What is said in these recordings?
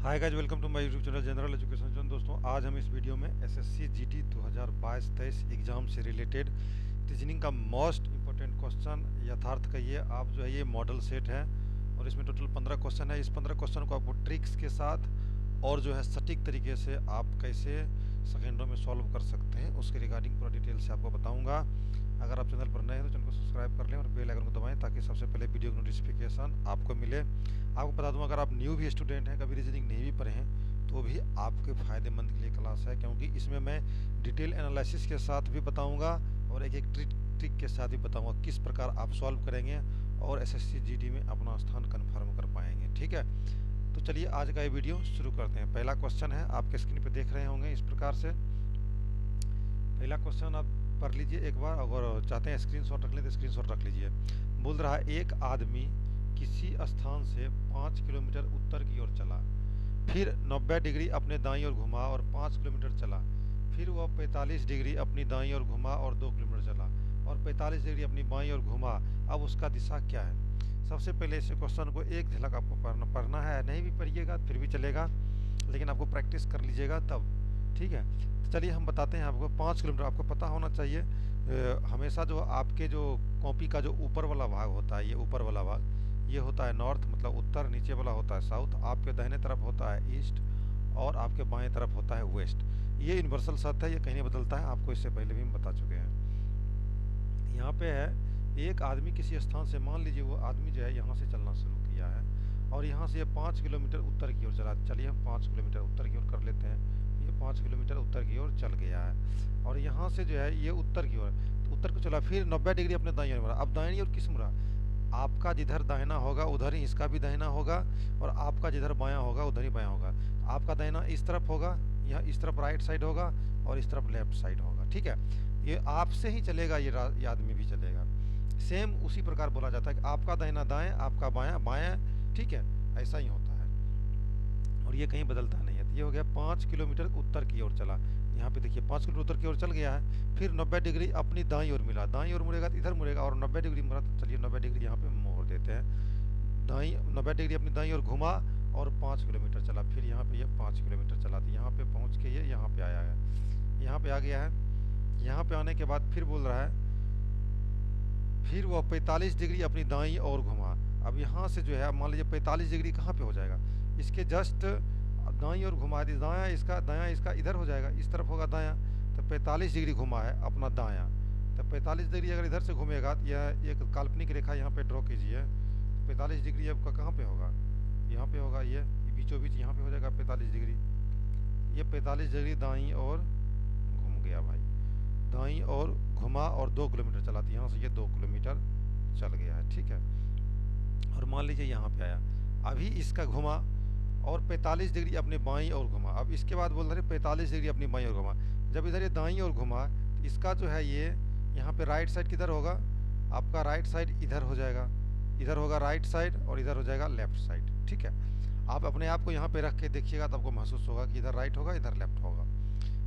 Hi guys, welcome to my YouTube channel general education zone. दोस्तों, आज हम इस वीडियो में एसएससी जीडी 2022-23 एग्जाम से रिलेटेड रीजनिंग का मोस्ट इंपॉर्टेंट क्वेश्चन यथार्थ कहिए आप जो है ये मॉडल सेट है और इसमें टोटल 15 क्वेश्चन है। इस 15 क्वेश्चन को आपको ट्रिक्स के साथ और जो है सटीक तरीके से आप कैसे सेकेंडों में सॉल्व कर सकते हैं उसके रिगार्डिंग पूरा डिटेल से आपको बताऊंगा। अगर आप चैनल पर नए हैं तो चैनल को सब्सक्राइब कर लें और बेल आइकन को दबाएं ताकि सबसे पहले वीडियो की नोटिफिकेशन आपको मिले। आपको बता दूं, अगर आप न्यू भी स्टूडेंट हैं, कभी रीजनिंग नहीं भी पढ़े हैं, तो भी आपके फ़ायदेमंद के लिए क्लास है, क्योंकि इसमें मैं डिटेल एनालिसिस के साथ भी बताऊंगा और एक एक ट्रिक के साथ भी बताऊंगा किस प्रकार आप सॉल्व करेंगे और एसएससी जीडी में अपना स्थान कन्फर्म कर पाएंगे। ठीक है, तो चलिए आज का ये वीडियो शुरू करते हैं। पहला क्वेश्चन है, आपके स्क्रीन पर देख रहे होंगे इस प्रकार से। पहला क्वेश्चन आप पढ़ लीजिए एक बार, अगर चाहते हैं स्क्रीनशॉट रख लें तो स्क्रीनशॉट रख लीजिए। बोल रहा है, एक आदमी किसी स्थान से 5 किलोमीटर उत्तर की ओर चला, फिर 90 डिग्री अपने दाईं ओर घुमा और 5 किलोमीटर चला, फिर वह 45 डिग्री अपनी दाईं ओर घुमा और 2 किलोमीटर चला और 45 डिग्री अपनी बाईं ओर घुमा। अब उसका दिशा क्या है? सबसे पहले इस क्वेश्चन को एक झलक आपको पढ़ना है, नहीं भी पढ़िएगा फिर भी चलेगा, लेकिन आपको प्रैक्टिस कर लीजिएगा तब। ठीक है, तो चलिए हम बताते हैं आपको। 5 किलोमीटर आपको पता होना चाहिए। हमेशा जो आपके जो कॉपी का जो ऊपर वाला भाग होता है, ये ऊपर वाला भाग ये होता है नॉर्थ, मतलब उत्तर, नीचे वाला होता है साउथ, आपके दाहिने तरफ होता है ईस्ट और आपके बाएं तरफ होता है वेस्ट। ये यूनिवर्सल सत्य है, ये कहीं नहीं बदलता है, आपको इससे पहले भी हम बता चुके हैं। यहाँ पे है, एक आदमी किसी स्थान से, मान लीजिए वो आदमी जो है यहाँ से चलना शुरू किया है और यहाँ से ये 5 किलोमीटर उत्तर की ओर चला। चलिए हम 5 किलोमीटर उत्तर की ओर कर लेते हैं। ये 5 किलोमीटर उत्तर की ओर चल गया है और यहाँ से जो है ये उत्तर की ओर, तो उत्तर को चला, फिर 90 डिग्री अपने दाईं ओर मुड़ा। अब दाईं ओर किस मुड़ा? आपका जिधर दाहिना होगा उधर ही इसका भी दाहिना होगा और आपका जिधर बायां होगा उधर ही बायां होगा। आपका दाहिना इस तरफ होगा, यहाँ इस तरफ राइट साइड होगा और इस तरफ लेफ्ट साइड होगा। ठीक है, ये आपसे ही चलेगा, ये आदमी भी चलेगा। सेम उसी प्रकार बोला जाता है कि आपका दाहिना दाएं, आपका बायां बायां। ठीक है, ऐसा ही होता है और ये कहीं बदलता नहीं है। तो ये हो गया 5 किलोमीटर उत्तर की ओर चला। यहाँ पे देखिए 5 किलोमीटर उत्तर की ओर चल गया है, फिर 90 डिग्री अपनी दाईं ओर मिला। दाईं ओर मुड़ेगा तो इधर मुड़ेगा और 90 डिग्री मुड़ा, तो चलिए 90 डिग्री यहाँ पे मोड़ देते हैं। 90 डिग्री अपनी दाईं ओर घुमा और 5 किलोमीटर चला, फिर यहाँ पे ये 5 किलोमीटर चला, तो यहाँ पे पहुँच के ये यहाँ पे आया है, यहाँ पे आ गया है। यहाँ पे आने के बाद फिर बोल रहा है, फिर वह 45 डिग्री अपनी दाईं ओर घुमा। अब यहाँ से जो है, मान लीजिए 45 डिग्री कहाँ पे हो जाएगा? इसके जस्ट दाईं ओर घुमा दी, दायां इसका इधर हो जाएगा, इस तरफ होगा दायां, तो 45 डिग्री घुमा है अपना दायां। तो 45 डिग्री अगर इधर से घूमेगा तो यह एक काल्पनिक रेखा यहाँ पे ड्रॉ कीजिए। 45 डिग्री आपका कहाँ पे होगा? यहाँ पे होगा, ये बीचों बीच यहाँ पे हो जाएगा 45 डिग्री। ये 45 डिग्री दाईं ओर घूम गया भाई, दाईं ओर घुमा और 2 किलोमीटर चला, तो यहाँ से ये 2 किलोमीटर चल गया है। ठीक है, और मान लीजिए यहाँ पे आया, अभी इसका घुमा और 45 डिग्री अपने बाईं ओर घुमा। अब इसके बाद बोल रहे 45 डिग्री अपनी बाईं ओर घुमा। जब इधर ये दाईं ओर घुमा तो इसका जो है ये यहाँ पे राइट साइड किधर होगा? आपका राइट साइड इधर हो जाएगा, इधर होगा राइट साइड और इधर हो जाएगा लेफ्ट साइड। ठीक है, आप अपने आप को यहाँ पे रख के देखिएगा तो आपको महसूस होगा कि इधर राइट होगा इधर लेफ्ट होगा।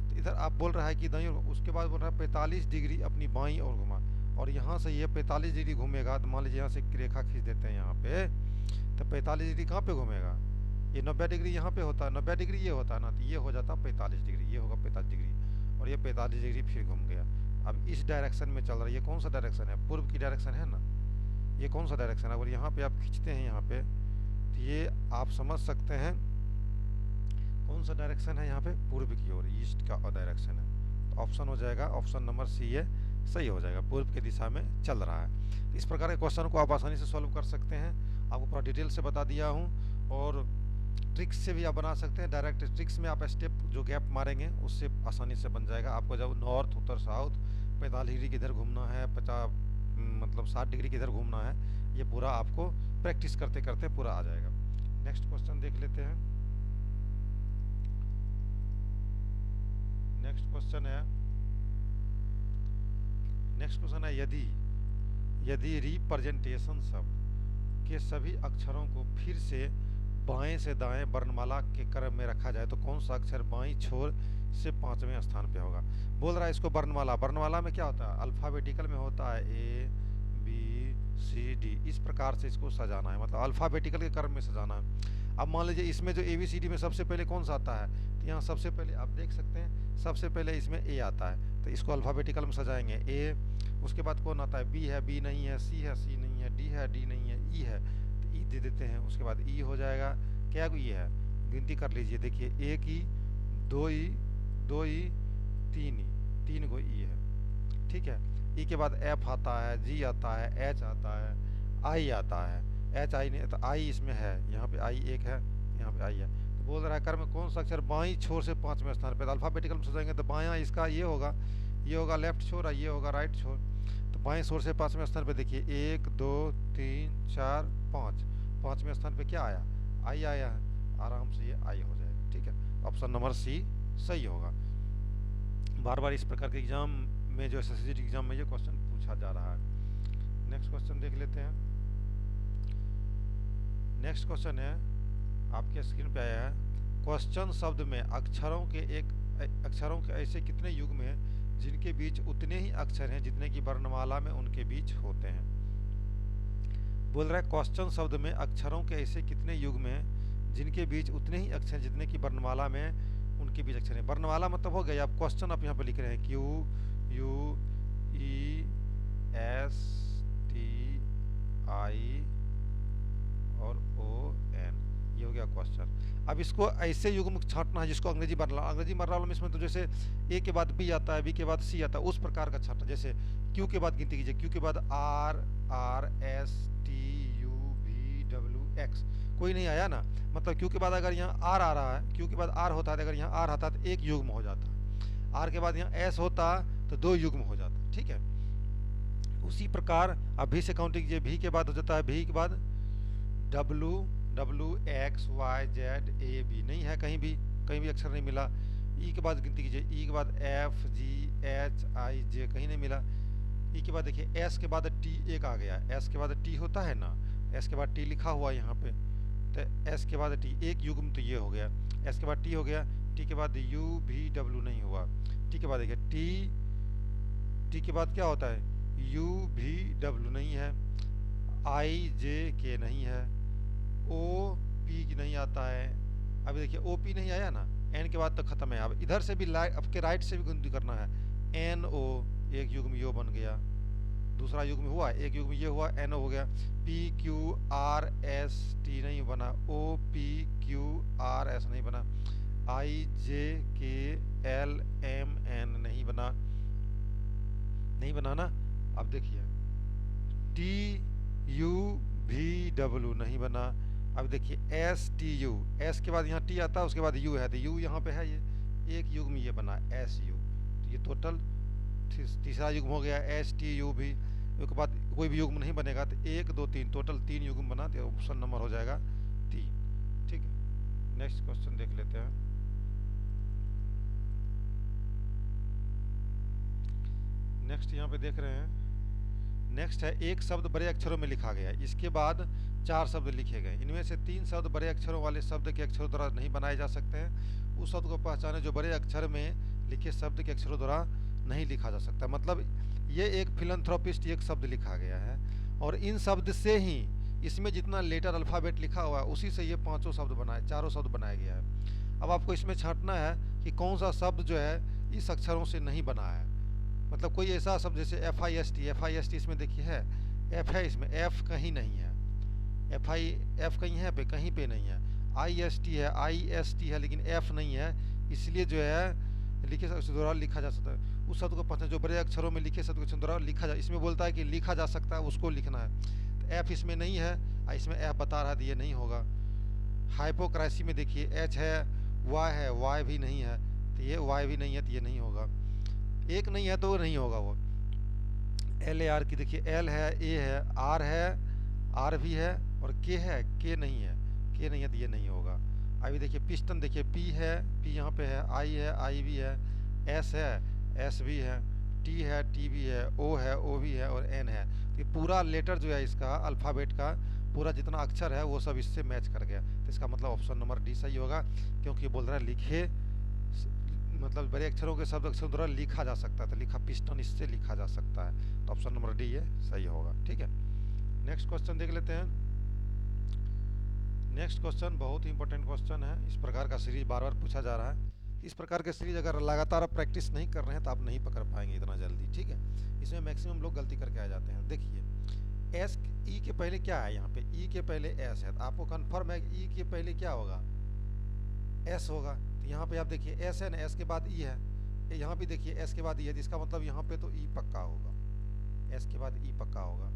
तो इधर आप बोल रहा है कि दाईं ओर, उसके बाद बोल रहा है 45 डिग्री अपनी बाईं ओर घुमा और यहाँ से ये 45 डिग्री घूमेगा। तो मान लीजिए यहाँ से रेखा खींच देते हैं यहाँ पे, तो 45 डिग्री कहाँ पे घूमेगा? ये 90 डिग्री यहाँ पे होता है, 90 डिग्री ये होता है ना, तो ये हो जाता 45 डिग्री, ये होगा 45 डिग्री और ये 45 डिग्री फिर घूम गया। अब इस डायरेक्शन में चल रहा है। ये कौन सा डायरेक्शन है? पूर्व की डायरेक्शन है ना। ये कौन सा डायरेक्शन है? अगर यहाँ पे आप खींचते हैं यहाँ पे, तो ये आप समझ सकते हैं कौन सा डायरेक्शन है यहाँ पे? पूर्व की ओर, ईस्ट का डायरेक्शन है। तो ऑप्शन हो जाएगा, ऑप्शन नंबर सी है, सही हो जाएगा, पूर्व की दिशा में चल रहा है। तो इस प्रकार के क्वेश्चन को आप आसानी से सॉल्व कर सकते हैं। आपको पूरा डिटेल से बता दिया हूँ और ट्रिक्स से भी आप बना सकते हैं। डायरेक्ट ट्रिक्स में आप स्टेप जो गैप मारेंगे उससे आसानी से बन जाएगा। आपको जब नॉर्थ उत्तर साउथ 45 डिग्री किधर घूमना है, 50 मतलब 60 डिग्री किधर घूमना है, ये पूरा आपको प्रैक्टिस करते करते पूरा आ जाएगा। नेक्स्ट क्वेश्चन देख लेते हैं। नेक्स्ट क्वेश्चन है, यदि रिप्रेजेंटेशन शब्द के सभी अक्षरों को फिर से बाएं से दाएं वर्णमाला के क्रम में रखा जाए तो कौन सा अक्षर बाईं छोर से 5वें स्थान पे होगा? बोल रहा है इसको वर्णमाला में क्या होता है? अल्फाबेटिकल में होता है A B C D, इस प्रकार से इसको सजाना है, मतलब अल्फाबेटिकल के क्रम में सजाना है। अब मान लीजिए इसमें जो ABCD में सबसे पहले कौन सा आता है, तो यहाँ सबसे पहले आप देख सकते हैं सबसे पहले इसमें A आता है, तो इसको अल्फ़ाबेटिकल में सजाएंगे A। उसके बाद कौन आता है, B है, B नहीं है, C है, C नहीं है, D है, D नहीं है, E है, तो E दे देते हैं। उसके बाद E हो जाएगा, क्या E है, गिनती कर लीजिए, देखिए 1 E 2 E 2 E 3 E, 3 को E है, ठीक है। E के बाद F आता है, G आता है, H आता है, I आता है, H I नहीं तो I इसमें है, यहाँ पे I एक है, यहाँ पे I है। तो बोल रहा है कर में कौन सा अक्षर बाईं छोर से 5वें स्थान पे, तो अल्फाबेटिकल में सोचेंगे तो बायां इसका ये होगा लेफ्ट छोर और ये होगा राइट छोर। तो बाएं छोर से 5वें स्थान पे देखिए 1 2 3 4 5, 5वें स्थान पे क्या आया, I आया है, आराम से ये I हो जाएगा, ठीक है। ऑप्शन नंबर C सही होगा। बार बार इस प्रकार के एग्जाम में जो एसएससी एग्जाम में ये क्वेश्चन पूछा जा रहा है। नेक्स्ट क्वेश्चन देख लेते हैं। नेक्स्ट क्वेश्चन है आपके स्क्रीन पे आया है, क्वेश्चन शब्द में अक्षरों के ऐसे कितने युग्म हैं जिनके बीच उतने ही अक्षर हैं जितने की वर्णमाला में उनके बीच होते हैं। बोल रहा है क्वेश्चन शब्द में अक्षरों के ऐसे कितने युग्म हैं जिनके बीच उतने ही अक्षर जितने की वर्णमाला में उनके बीच अक्षर है। वर्णमाला मतलब हो गया, आप क्वेश्चन आप यहाँ पे लिख रहे हैं Q U E S T I और O N, ये हो गया क्वेश्चन। अब इसको ऐसे युग्म छांटना है जिसको अंग्रेजी वर्णमाला में इसमें तो जैसे A के बाद B आता है, B के बाद C आता है, उस प्रकार का छांटना। जैसे Q के बाद गिनती कीजिए, Q के बाद R S T U V W X, कोई नहीं आया ना, मतलब Q के बाद अगर यहाँ R आ रहा है, Q के बाद R होता है, अगर यहाँ R आता तो एक युग्म हो जाता, R के बाद यहाँ S होता तो 2 युग्म हो जाता, ठीक है। उसी प्रकार अब V से काउंटिंग कीजिए, V के बाद हो जाता है, V के बाद W X Y Z A B, नहीं है कहीं भी अक्षर नहीं मिला। E के बाद गिनती कीजिए, E के बाद F G H I J, कहीं नहीं मिला। E के बाद देखिए S के बाद T एक आ गया, S के बाद T होता है ना, S के बाद T लिखा हुआ यहाँ पे, तो S के बाद T एक युग्म तो ये हो गया, S के बाद T हो गया, T के बाद U V W नहीं हुआ, T के बाद देखिए T के बाद क्या होता है, U V W नहीं है, I J K नहीं है, O P की नहीं आता है। अभी देखिए O P नहीं आया ना, N के बाद तो खत्म है। अब इधर से भी आपके राइट से भी गिनती करना है, N O एक युग्म यो बन गया, दूसरा युग्म हुआ, एक युग्म ये हुआ, N हो गया, P Q R S T नहीं बना, O P Q R S नहीं बना, I J K L M N नहीं बना ना। अब देखिए T U V W नहीं बना। अब देखिए S T U, S के बाद यहाँ T आता है, उसके बाद U है, तो U यहाँ पे है, ये एक युग्म ये बना S U, तो ये टोटल तीसरा युग्म हो गया S T U V। उसके बाद कोई भी युग्म नहीं बनेगा तो 1 2 3 टोटल 3 युग्म बना, तो ऑप्शन नंबर हो जाएगा 3, ठीक है। नेक्स्ट क्वेश्चन देख लेते हैं। नेक्स्ट यहाँ पे देख रहे हैं, नेक्स्ट है एक शब्द बड़े अक्षरों में लिखा गया, इसके बाद 4 शब्द लिखे गए, इनमें से 3 शब्द बड़े अक्षरों वाले शब्द के अक्षरों द्वारा नहीं बनाए जा सकते हैं। उस शब्द को पहचाने जो बड़े अक्षर में लिखे शब्द के अक्षरों द्वारा नहीं लिखा जा सकता। मतलब ये एक फिलैंथ्रोपिस्ट एक शब्द लिखा गया है, और इन शब्द से ही इसमें जितना लेटर अल्फ़ाबेट लिखा हुआ है उसी से ये 5 चारों शब्द बनाया गया है। अब आपको इसमें छांटना है कि कौन सा शब्द जो है इस अक्षरों से नहीं बना है। मतलब कोई ऐसा शब्द जैसे FIST इसमें देखिए है, F है, इसमें F कहीं नहीं है, F कहीं है पे, कहीं पे नहीं है, IST है, IST है, लेकिन F नहीं है, इसलिए जो है लिखे शब्द द्वारा लिखा जा सकता है। उस शब्द को पहचान जो बड़े अक्षरों में लिखे शब्द के द्वारा लिखा जा, इसमें बोलता है कि लिखा जा सकता है, उसको लिखना है, तो F इसमें नहीं है, इसमें F बता रहा है, तो ये नहीं होगा। हाइपोक्रासी में देखिए H है, Y है, Y भी नहीं है, तो ये Y भी नहीं है, तो ये नहीं होगा। एक नहीं है तो वो नहीं होगा। वो LAR की देखिए L है, A है, R है, R भी है, और K है, K नहीं है, तो ये नहीं होगा। अभी देखिए पिस्टन देखिए P है, P यहाँ पे है, I है, I भी है, S है, S भी है, T है, T भी है, O है, O भी है, और N है। तो ये पूरा लेटर जो है इसका अल्फ़ाबेट का पूरा जितना अक्षर है वो सब इससे मैच कर गया, तो इसका मतलब ऑप्शन नंबर D सही होगा, क्योंकि बोल रहा है लिखे मतलब बड़े अक्षरों के शब्द अक्षरों द्वारा लिखा जा सकता है, तो लिखा पिस्टन इससे लिखा जा सकता है, तो ऑप्शन नंबर डी ये सही होगा, ठीक है। नेक्स्ट क्वेश्चन देख लेते हैं। नेक्स्ट क्वेश्चन बहुत ही इंपॉर्टेंट क्वेश्चन है। इस प्रकार का सीरीज बार बार पूछा जा रहा है। इस प्रकार के सीरीज अगर लगातार आप प्रैक्टिस नहीं कर रहे हैं तो आप नहीं पकड़ पाएंगे इतना जल्दी, ठीक है। इसमें मैक्सिमम लोग गलती करके आ जाते हैं। देखिए एस ई के पहले क्या है, यहाँ पे ई के पहले एस है, तो आपको कन्फर्म है कि ई के पहले क्या होगा, एस होगा। तो यहाँ पे आप देखिए एस है ना, एस के बाद ई है, यहाँ भी देखिए एस के बाद ई है, जिसका मतलब यहाँ पे तो ई पक्का होगा, एस के बाद ई पक्का होगा।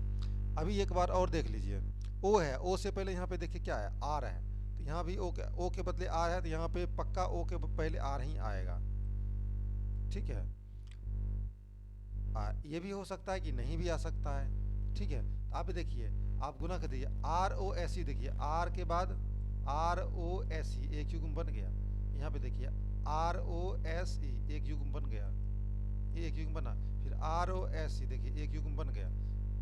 अभी एक बार और देख लीजिए, ओ है, ओ से पहले यहाँ पे देखिए क्या है, आर है, तो यहाँ भी ओ के बदले आर है, तो यहाँ पे पक्का ओ के पहले आर ही आएगा, ठीक है। ये भी हो सकता है कि नहीं भी आ सकता है, ठीक है। तो आप देखिए, आप गुना कर दीजिए, आर ओ एस ई, देखिए आर के बाद आर ओ एस ई, एक युग्म बन गया। यहाँ पे देखिए आर ओ एस ई, एक युग्म बन गया, ये एक युग्म बना। फिर आर ओ एस ई, देखिए एक युग्म बन गया,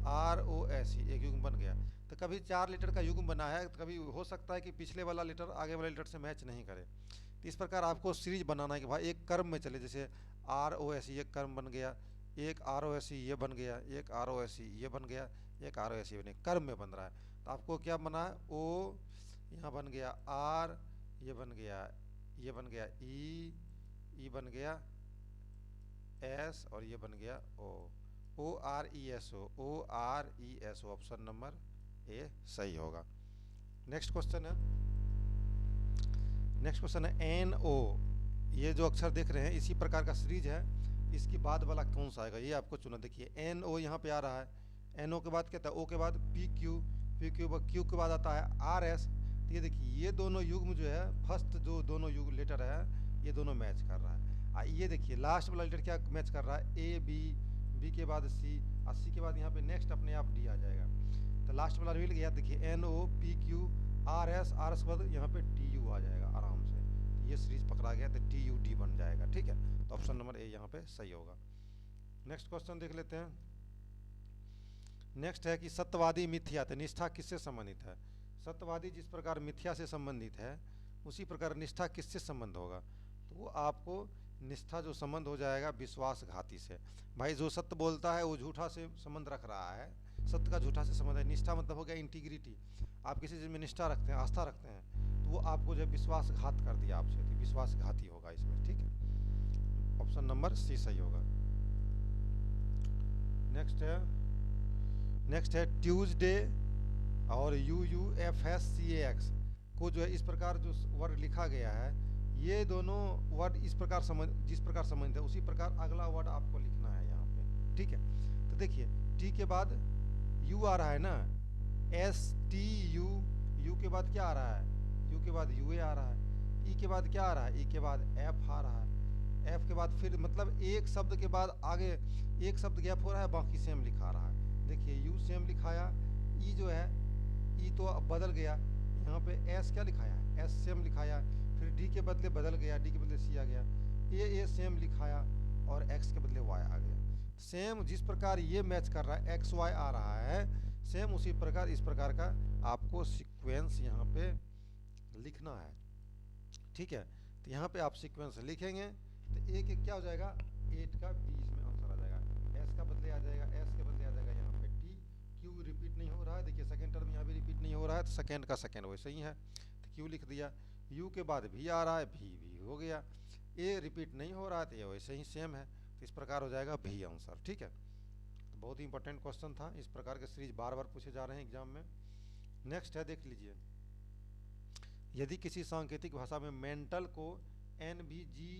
आर ओ एस ई, एक युग्म बन गया। तो कभी 4 लेटर का युग्म बना है, तो कभी हो सकता है कि पिछले वाला लेटर आगे वाले लेटर से मैच नहीं करे। तो इस प्रकार आपको सीरीज बनाना है कि भाई एक क्रम में चले, जैसे आर ओ एस ई एक क्रम बन गया, एक आर ओ एस ई ये बन गया, एक आर ओ एस ई ये बन गया, एक आर ओ एस ई बने, क्रम में बन रहा है। तो आपको क्या बना है, ओ यहाँ बन गया, आर ये बन गया, ये बन गया ई बन गया एस, और ये बन गया O R E S O R E S O, option number A सही होगा। नेक्स्ट क्वेश्चन है, नेक्स्ट क्वेश्चन है एन ओ, ये जो अक्षर देख रहे हैं इसी प्रकार का सीरीज है, इसके बाद वाला कौन सा आएगा ये आपको चुना। देखिए एन ओ यहाँ पे आ रहा है, एन ओ के बाद क्या था, ओ के बाद पी क्यू, क्यू के बाद आता है आर एस। तो ये देखिए ये दोनों युग्म जो है, फर्स्ट जो दोनों युग लेटर है ये दोनों मैच कर रहा है। ये देखिए लास्ट वाला लेटर क्या मैच कर रहा है, ए बी, बी के बाद सी, और सी के बाद यहाँ पे नेक्स्ट अपने आप डी आ जाएगा। तो लास्ट वाला मिल गया, देखिए N O P Q R S के बाद यहाँ पे टी यू आ जाएगा आराम से। तो ये सीरीज पकड़ा गया तो टी यू डी बन जाएगा, ठीक है। तो ऑप्शन नंबर ए यहाँ पे सही होगा। नेक्स्ट क्वेश्चन देख लेते हैं। नेक्स्ट है कि सत्यवादी मिथ्या, तो निष्ठा किससे संबंधित है। सत्यवादी जिस प्रकार मिथ्या से संबंधित है उसी प्रकार निष्ठा किससे संबंध होगा, तो वो आपको निष्ठा जो संबंध हो जाएगा विश्वासघाती से। भाई जो सत्य बोलता है वो झूठा से संबंध रख रहा है, सत्य का झूठा से संबंध है। निष्ठा मतलब हो गया इंटीग्रिटी, आप किसी चीज़ में निष्ठा रखते हैं, आस्था रखते हैं, तो वो आपको जो विश्वासघात कर दिया आपसे, तो विश्वासघाती होगा इसमें, ठीक है। ऑप्शन नंबर सी सही होगा। नेक्स्ट है ट्यूसडे और U U F S C A X को जो है इस प्रकार जो वर्ड लिखा गया है, ये दोनों वर्ड इस प्रकार जिस प्रकार संबंधित है उसी प्रकार अगला वर्ड आपको लिखना है यहाँ पे, ठीक है। तो देखिए टी के बाद यू आ रहा है ना, एस टी यू, यू के बाद क्या आ रहा है, यू के बाद यू ए आ रहा है, ई के बाद क्या आ रहा है, ई के बाद एफ आ रहा है, एफ के बाद फिर मतलब एक शब्द के बाद आगे एक शब्द गैप हो रहा है, बाकी सेम लिखा रहा है। देखिए यू सेम लिखाया, ई जो है ई तो अब बदल गया, यहाँ पे एस क्या लिखाया है, एस सेम लिखाया, फिर डी के बदले बदल गया, डी के बदले सी आ गया, ए सेम लिखाया, और एक्स के बदले वाई आ गया। सेम जिस प्रकार ये मैच कर रहा है, एक्स वाई आ रहा है, सेम उसी प्रकार इस प्रकार का आपको सीक्वेंस यहाँ पे लिखना है, ठीक है। तो यहाँ पे आप सीक्वेंस लिखेंगे तो एक एक क्या हो जाएगा, 8 का 20 में आंसर आ जाएगा, एस का बदले आ जाएगा, एस के बदले आ जाएगा यहाँ पे टी, क्यू रिपीट नहीं हो रहा है, देखिए सेकेंड टर्म यहाँ भी रिपीट नहीं हो रहा है, तो सेकेंड का सेकेंड वैसे ही है, तो क्यू लिख दिया, यू के बाद भी आ रहा है, भी हो गया, ए रिपीट नहीं हो रहा है तो ये वैसे ही सेम है, तो इस प्रकार हो जाएगा भी आंसर, ठीक है। तो बहुत ही इंपॉर्टेंट क्वेश्चन था, इस प्रकार के सीरीज बार बार पूछे जा रहे हैं एग्जाम में। नेक्स्ट है देख लीजिए, यदि किसी सांकेतिक भाषा में मेंटल को एन बी जी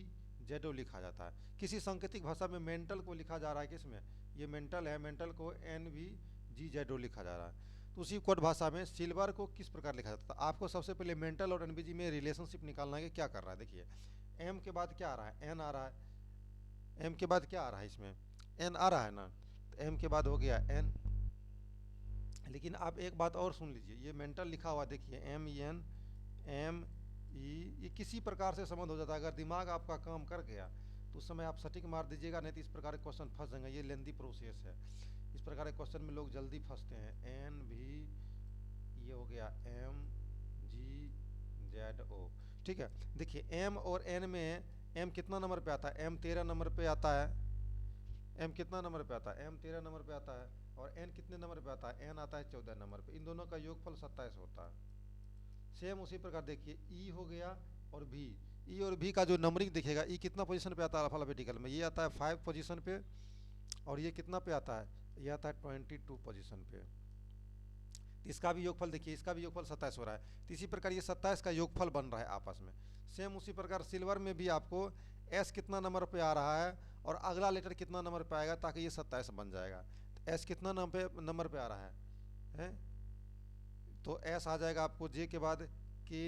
जेडो लिखा जाता है, किसी सांकेतिक भाषा में मेंटल को लिखा जा रहा है, किसमें, ये मेंटल है, मेंटल को एन बी जी जेडो लिखा जा रहा है, तो उसी कोड भाषा में सिल्वर को किस प्रकार लिखा जाता है। आपको सबसे पहले मेंटल और एनबीजी में रिलेशनशिप निकालना है कि क्या कर रहा है। देखिए एम के बाद क्या आ रहा है, एन आ रहा है, एम के बाद क्या आ रहा है, इसमें एन आ रहा है ना, तो एम के बाद हो गया एन। लेकिन आप एक बात और सुन लीजिए, ये मेंटल लिखा हुआ देखिए M E N M E, ये किसी प्रकार से संबंध हो जाता है, अगर दिमाग आपका काम कर गया तो उस समय आप सटीक मार दीजिएगा, नहीं तो इस प्रकार के क्वेश्चन फंस जाएंगे, ये लेंदी प्रोसेस है, इस प्रकार के क्वेश्चन में लोग जल्दी फंसते हैं। एन भी, ये हो गया एम जी जेड ओ, ठीक है। देखिए एम और एन में एम कितना नंबर पे आता है, एम 13 नंबर पे आता है, एम कितना नंबर पे आता है, एम 13 नंबर पे आता है, और एन कितने नंबर पे आता है, एन आता है 14 नंबर पे, इन दोनों का योगफल 27 होता है, सेम उसी प्रकार देखिए ई हो गया और भी, ई और भी का जो नंबरिंग दिखेगा, ई कितना पोजीशन पे आता है अल्फाबेटिकल में, ये आता है 5 पोजीशन पे, और ये कितना पे आता है, ये आता है 22 पोजीशन पे। इसका भी योगफल देखिए, इसका भी योगफल 27 हो रहा है। तो इसी प्रकार ये 27 का योगफल बन रहा है आपस में। सेम उसी प्रकार सिल्वर में भी आपको एस कितना नंबर पे आ रहा है और अगला लेटर कितना नंबर पे आएगा, ताकि ये 27 बन जाएगा। तो एस कितना नंबर पे आ रहा है? तो एस आ जाएगा आपको जे के बाद K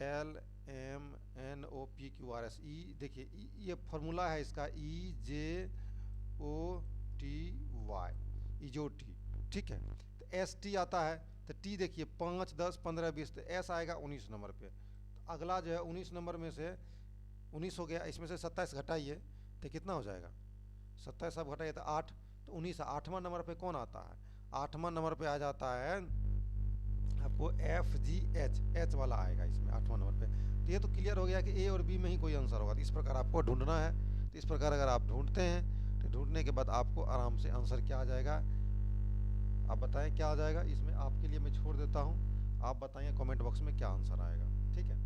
L M N O P Q R S. E देखिए ये फॉर्मूला है इसका, E J O T Y, इजो टी, ठीक है। तो एस टी आता है, तो टी देखिए 5 10 15 20, तो एस आएगा 19 नंबर पे। तो अगला जो है 19 नंबर में से 19 हो गया, इसमें से 27 घटाइए तो कितना हो जाएगा, 27 आप घटाइए तो 8, तो 19 8वां नंबर पे कौन आता है, 8वां नंबर पे आ जाता है आपको एफ जी एच, एच वाला आएगा इसमें 8वां नंबर पे। तो ये तो क्लियर हो गया कि ए और बी में ही कोई आंसर होगा। तो इस प्रकार आपको ढूंढना है। तो इस प्रकार अगर आप ढूंढते हैं तो ढूंढने के बाद आपको आराम से आंसर क्या आ जाएगा, आप बताएं क्या आ जाएगा। इसमें आपके लिए मैं छोड़ देता हूं, आप बताइए कमेंट बॉक्स में क्या आंसर आएगा, ठीक है।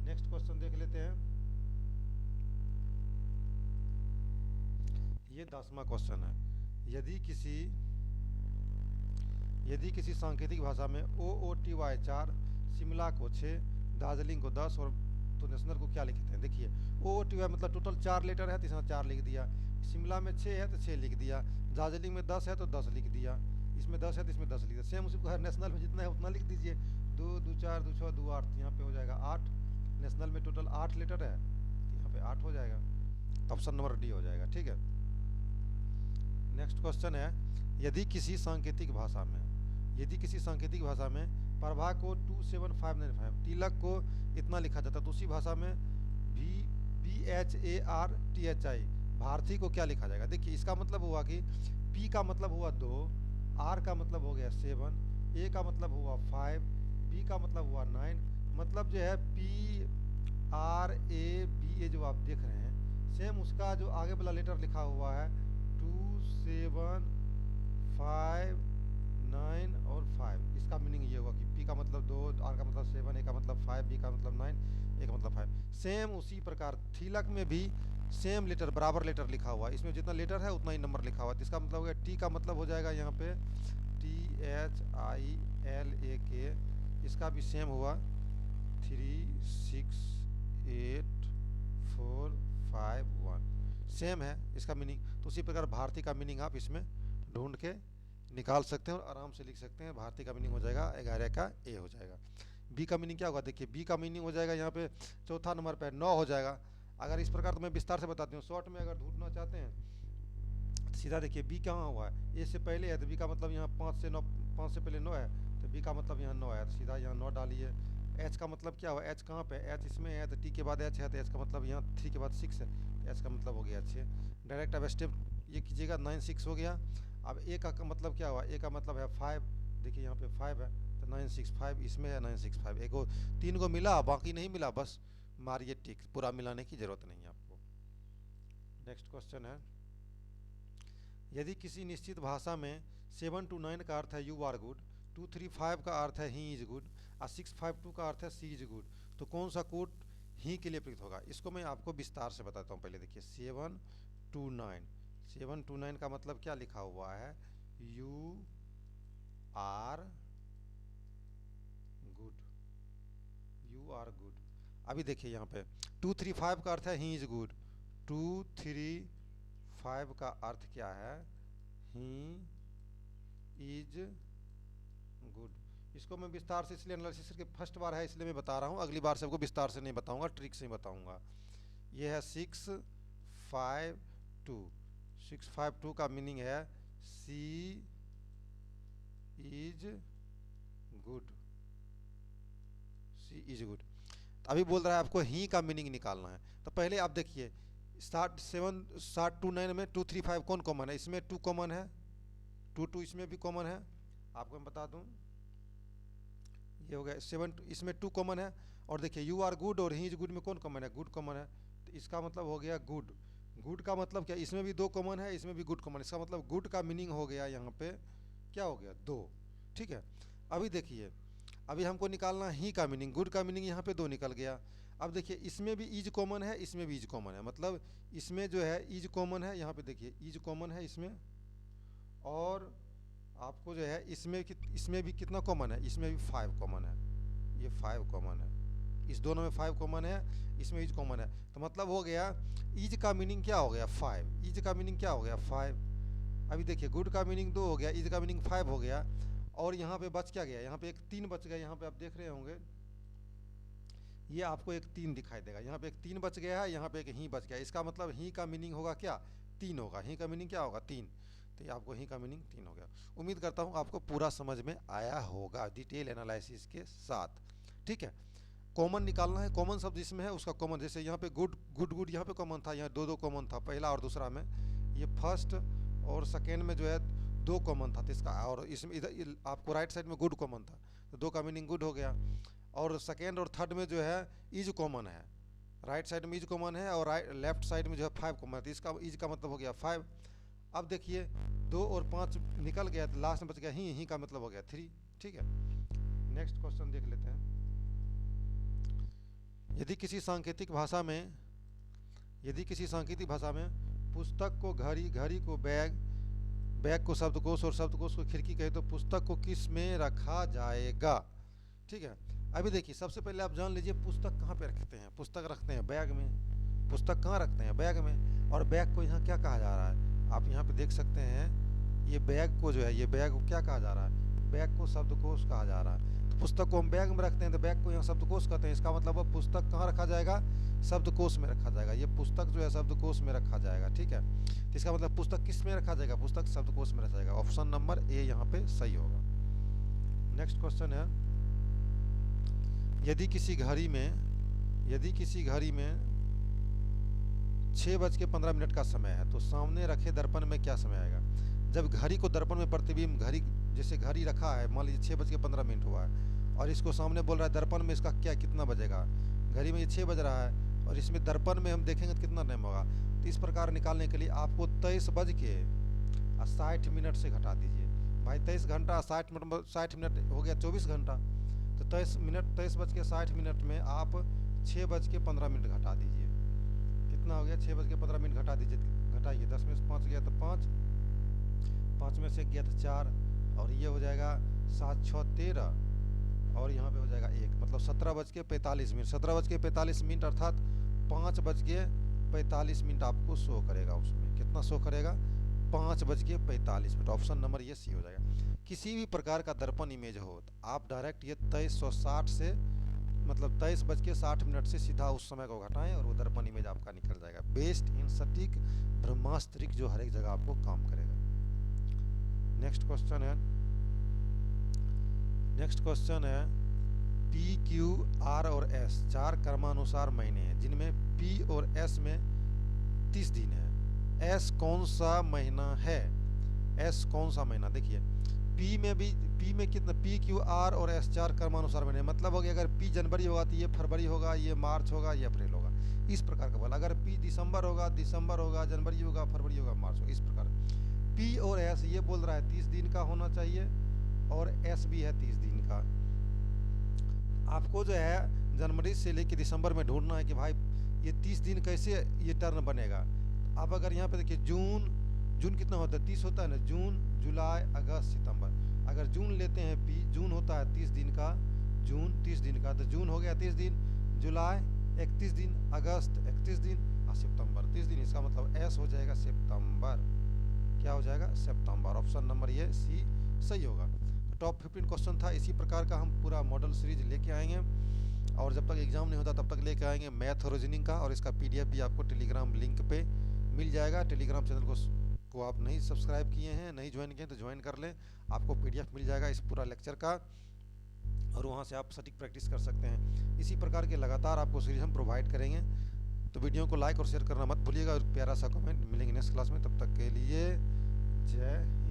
नेक्स्ट क्वेश्चन देख लेते हैं। ये 10वां क्वेश्चन है। यदि किसी सांकेतिक भाषा में OOTY 4, शिमला को 6, दार्जिलिंग को 10 और तो नेशनल को क्या लिखते हैं। देखिए OOTY मतलब टोटल 4 लेटर है तो इसमें 4 लिख दिया, शिमला में 6 है तो 6 लिख दिया, दार्जिलिंग में 10 है तो 10 लिख दिया, इसमें 10 है तो इसमें 10 लिख दिया। सेम उसी प्रकार नेशनल में जितना है उतना लिख दीजिए, 2 2 4 2 6 2 8, यहाँ पे हो जाएगा 8। नेशनल में टोटल 8 लेटर है तो यहाँ पे 8 हो जाएगा, तो ऑप्शन नंबर डी हो जाएगा, ठीक है। नेक्स्ट क्वेश्चन है, यदि किसी सांकेतिक भाषा में प्रभा को 27595, तिलक को इतना लिखा जाता है, तो उसी भाषा में BHARTHI भारती को क्या लिखा जाएगा। देखिए इसका मतलब हुआ कि P का मतलब हुआ 2, R का मतलब हो गया 7, A का मतलब हुआ 5, B का मतलब हुआ 9, मतलब जो है PRABA जो आप देख रहे हैं, सेम उसका जो आगे वाला लेटर लिखा हुआ है 2 7 5 9 और 5, इसका मीनिंग ये होगा कि P का मतलब 2, R का मतलब 7, A का मतलब 5, B का मतलब 9, A का मतलब 5। सेम उसी प्रकार थिलक में भी सेम लेटर बराबर लेटर लिखा हुआ है, इसमें जितना लेटर है उतना ही नंबर लिखा हुआ है। इसका मतलब हो गया T का मतलब हो जाएगा यहाँ पे THILAK, इसका भी सेम हुआ 3 6 8 4 5 1, सेम है इसका मीनिंग। तो उसी प्रकार भारती का मीनिंग आप इसमें ढूंढ के निकाल सकते हैं और आराम से लिख सकते हैं। भारती का मीनिंग हो जाएगा 11 का ए हो जाएगा। बी का मीनिंग क्या होगा, देखिए बी का मीनिंग हो जाएगा यहाँ पे चौथा नंबर पे 9 हो जाएगा। अगर इस प्रकार तो मैं विस्तार से बताती हूँ, शॉर्ट में अगर ढूंढना चाहते हैं तो सीधा देखिए बी कहाँ हुआ है, ए से पहले है तो बी का मतलब यहाँ 5 से 9, 5 से पहले 9 है तो बी का मतलब यहाँ 9 है, तो सीधा यहाँ 9 डालिए। एच का मतलब क्या हुआ, एच कहाँ पे, एच इसमें है तो टी के बाद एच है तो एच का मतलब यहाँ 3 के बाद 6 है, एच का मतलब हो गया 6। डायरेक्ट अब स्टेप ये कीजिएगा, 9 6 हो गया। अब ए का मतलब क्या हुआ, ए का मतलब है 5, देखिए यहाँ पे 5 है तो 9 6 5 इसमें है 9 6 5, एक 3 को मिला बाकी नहीं मिला, बस मारिए टिक, पूरा मिलाने की जरूरत नहीं है आपको। नेक्स्ट क्वेश्चन है, यदि किसी निश्चित भाषा में 7 to 9 का अर्थ है यू आर गुड, 2 3 5 का अर्थ है ही इज गुड और 6 5 2 का अर्थ है सी इज गुड, तो कौन सा कोड ही के लिए प्रयुक्त होगा। इसको मैं आपको विस्तार से बताता हूँ। पहले देखिए 7 to 9 का मतलब क्या लिखा हुआ है, you are good, you are good. अभी देखिए यहाँ पे 2 3 5 का अर्थ है ही इज गुड, 2 3 5 का अर्थ क्या है, ही इज गुड। इसको मैं विस्तार से इसलिए एनालिसिस करके फर्स्ट बार है इसलिए मैं बता रहा हूँ, अगली बार सबको विस्तार से नहीं बताऊंगा, ट्रिक से ही बताऊंगा। ये है 6 5 2, 6 5 2 का मीनिंग है C is good, C is good. अभी बोल रहा है आपको ही का मीनिंग निकालना है, तो पहले आप देखिए 7 to 9 में 2 3 5 कौन कॉमन है, इसमें 2 कॉमन है, 2 2 इसमें भी कॉमन है। आपको मैं बता दूं ये हो गया 7, इसमें 2 कॉमन है। और देखिए यू आर गुड और ही इज गुड में कौन कॉमन है, गुड कॉमन है, तो इसका मतलब हो गया गुड। गुड का मतलब क्या, इसमें भी 2 कॉमन है, इसमें भी गुड कॉमन, इसका मतलब गुड का मीनिंग हो गया यहाँ पे क्या हो गया 2, ठीक है। अभी देखिए अभी हमको निकालना ही का मीनिंग, गुड का मीनिंग यहाँ पे 2 निकल गया। अब देखिए इसमें भी इज कॉमन है, इसमें भी इज कॉमन है, मतलब इसमें जो है इज कॉमन है, यहाँ पे देखिए इज कॉमन है इसमें, और आपको जो है इसमें भी कितना कॉमन है, इसमें भी 5 कॉमन है, ये 5 कॉमन है, इस दोनों में 5 कॉमन है, इसमें इज कॉमन है। तो मतलब हो गया इज का मीनिंग क्या हो गया 5, इज का मीनिंग क्या हो गया 5। अभी देखिए गुड का मीनिंग 2 हो गया, इज का मीनिंग 5 हो गया, और यहाँ पे बच क्या गया, यहाँ पे एक 3 बच गया, यहाँ पे आप देख रहे होंगे ये आपको एक 3 दिखाई देगा, यहाँ पे एक 3 बच गया है, यहाँ पे एक ही बच गया, इसका मतलब ही का मीनिंग होगा क्या 3 होगा, ही का मीनिंग क्या होगा 3। तो ये आपको ही का मीनिंग 3 हो गया। उम्मीद करता हूँ आपको पूरा समझ में आया होगा डिटेल एनालिसिस के साथ, ठीक है। कॉमन निकालना है, कॉमन शब्द जिसमें है उसका कॉमन, जैसे यहाँ पे गुड गुड गुड यहाँ पे कॉमन था, यहाँ 2 2 कॉमन था पहला और दूसरा में, ये फर्स्ट और सेकेंड में जो है 2 कॉमन था, तो इसका, और इसमें इधर आपको राइट साइड में गुड कॉमन था, तो 2 का मीनिंग गुड हो गया। और सेकेंड और थर्ड में जो है इज कॉमन है, राइट साइड में इज कॉमन है, और लेफ्ट साइड में जो है 5 कॉमन है, तो इसका इज का मतलब हो गया 5। अब देखिए 2 और 5 निकल गया, तो लास्ट में बच गया ही का मतलब हो गया 3, ठीक है। नेक्स्ट क्वेश्चन देख लेते हैं। यदि किसी सांकेतिक भाषा में पुस्तक को घड़ी, घड़ी को बैग, बैग को शब्दकोश और शब्दकोश को खिड़की कहे तो पुस्तक को किस में रखा जाएगा, ठीक है। अभी देखिए सबसे पहले आप जान लीजिए पुस्तक कहाँ पे रखते हैं, पुस्तक रखते हैं बैग में, पुस्तक कहाँ रखते हैं बैग में, और बैग को यहाँ क्या कहा जा रहा है, आप यहाँ पे देख सकते हैं ये बैग को जो है, ये बैग को क्या कहा जा रहा है, बैग को शब्दकोश कहा जा रहा है। तो पुस्तक को हम बैग में रखते हैं, तो बैग को यहाँ शब्दकोश कहते हैं, इसका मतलब अब पुस्तक कहाँ रखा जाएगा, शब्दकोश में रखा जाएगा, ये पुस्तक जो है शब्दकोश में रखा जाएगा, ठीक है। तो इसका मतलब पुस्तक किस में रखा जाएगा, पुस्तक शब्दकोश में रखा जाएगा, ऑप्शन नंबर ए यहाँ पे सही होगा। नेक्स्ट क्वेश्चन है, यदि किसी घड़ी में 6:15 का समय है तो सामने रखे दर्पण में क्या समय आएगा। जब घड़ी को दर्पण में प्रतिबिंब, घड़ी जैसे घड़ी रखा है, मान लीजिए 6:15 हुआ है, और इसको सामने बोल रहा है दर्पण में इसका क्या कितना बजेगा, घड़ी में ये 6 बज रहा है और इसमें दर्पण में हम देखेंगे तो कितना टाइम होगा। तो इस प्रकार निकालने के लिए आपको 23:60 से घटा दीजिए भाई, 23 घंटा 60 मिनट हो गया 24 घंटा, तो 23:60 में आप 6:15 घटा दीजिए, कितना हो गया 6:15 घटा दीजिए, घटाइए 10 में से 5 गया तो 5, 5 में से 1 गया तो 4, और ये हो जाएगा 7 6 13, और यहाँ पे हो जाएगा 1, मतलब 17:45, 17:45 अर्थात 5:45 आपको शो करेगा, उसमें कितना शो करेगा 5:45, ऑप्शन नंबर ये सी हो जाएगा। किसी भी प्रकार का दर्पण इमेज हो तो आप डायरेक्ट ये 23:60 से, मतलब 23:60 से सीधा उस समय को घटाएं और वो दर्पण इमेज आपका निकल जाएगा, बेस्ड इन सटीक ब्रह्मास्त्रिक जो हर एक जगह आपको काम करेगा। नेक्स्ट क्वेश्चन है पी क्यू आर और एस 4 क्रमानुसार महीने हैं जिनमें पी और एस में 30 दिन है, एस कौन सा महीना है, एस कौन सा महीना, देखिए पी में कितना, पी क्यू आर और एस 4 क्रमानुसार महीने, मतलब हो गया अगर पी जनवरी होगा तो ये फरवरी होगा, ये मार्च होगा, ये अप्रैल होगा, इस प्रकार का बोला। अगर पी दिसंबर होगा, जनवरी होगा, फरवरी होगा, मार्च होगा, इस प्रकार। पी और एस ये बोल रहा है 30 दिन का होना चाहिए, और एस भी है 30 दिन का। आपको जो है जनवरी से लेकर दिसंबर में ढूंढना है कि भाई ये 30 दिन कैसे ये टर्न बनेगा। अब अगर यहाँ पे देखिए जून कितना होता है 30 होता है ना, जून जुलाई अगस्त सितंबर, अगर जून लेते हैं पी, जून होता है 30 दिन का, जून 30 दिन का, तो जून हो गया 30 दिन, जुलाई 31 दिन, अगस्त 31 दिन और सितंबर 30 दिन, इसका मतलब एस हो जाएगा सितंबर, क्या हो जाएगा सितंबर, ऑप्शन नंबर ये सी सही होगा। तो टॉप 15 क्वेश्चन था, इसी प्रकार का हम पूरा मॉडल सीरीज लेके आएंगे, और जब तक एग्जाम नहीं होता तब तक लेके आएंगे मैथ और रीजनिंग का, और इसका पीडीएफ भी आपको टेलीग्राम लिंक पे मिल जाएगा। टेलीग्राम चैनल को आप नहीं सब्सक्राइब किए हैं, नहीं ज्वाइन किए तो ज्वाइन कर लें, आपको पीडीएफ मिल जाएगा इस पूरा लेक्चर का, और वहाँ से आप सटीक प्रैक्टिस कर सकते हैं। इसी प्रकार के लगातार आपको सीरीज हम प्रोवाइड करेंगे, तो वीडियो को लाइक और शेयर करना मत भूलिएगा, और प्यारा सा कमेंट। मिलेंगे नेक्स्ट क्लास में, तब तक के लिए जय